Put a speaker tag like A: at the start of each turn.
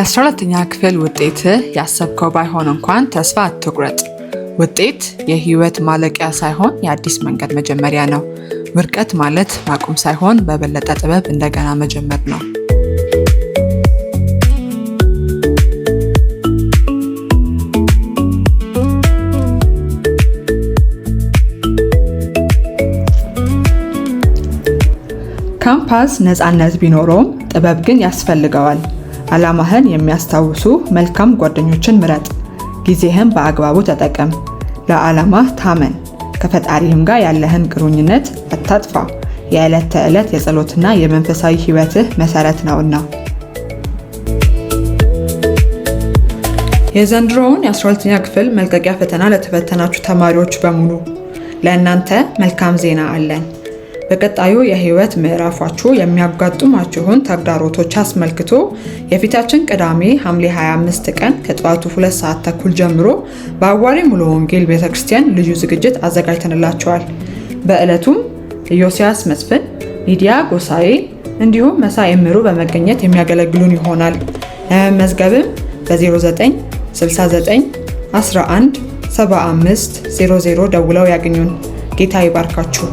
A: የ12ኛ ክፍል ውጤት ያሰብከው ባይሆን እንኳን ተስፋ አትቁረጥ። ውጤት የህይወት ማለቂያ ሳይሆን የአዲስ መንገድ መጀመሪያ ነው። ውድቀት ማለት ማቆም ሳይሆን በበለጠ ጥበብ እንደገና መጀመር ነው። ካምፓስ ነፃነት ቢኖረውም ጥበብ ግን ያስፈልገዋል። ዓላማህን የሚያስታውሱ መልካም ጓደኞችን ምረጥ። ጊዜህን በአግባቡ ተጠቀም። ለዓላማህ ታመን። ከፈጣሪህም ጋር ያለህን ግንኙነት አታጥፋ። የዕለት ተዕለት የጸሎትና የመንፈሳዊ ህይወትህ መሰረት ነውና። የዘንድሮውን የ12ኛ ክፍል መልቀቂያ ፈተና ለተፈተናችሁ ተማሪዎች በሙሉ ለእናንተ መልካም ዜና አለን። በቀጣዩ የህይወት ምዕራፋችሁ የሚያጋጥሟችሁን ተግዳሮቶች አስመልክቶ የፊታችን ቅዳሜ ሐምሌ 25 ቀን ከጠዋቱ 2 ሰዓት ተኩል ጀምሮ በአዋሬ ሙሉ ወንጌል ቤተክርስቲያን ልዩ ዝግጅት አዘጋጅተንላችኋል። በዕለቱም ኢዮስያስ መስፍን፣ ሊዲያ ጎሳኤ እንዲሁም መሳይ እምሩ በመገኘት የሚያገለግሉን ይሆናል። ለመመዝገብም በ0969 11 75 00 ደውለው ያገኙን። ጌታ ይባርካችሁ።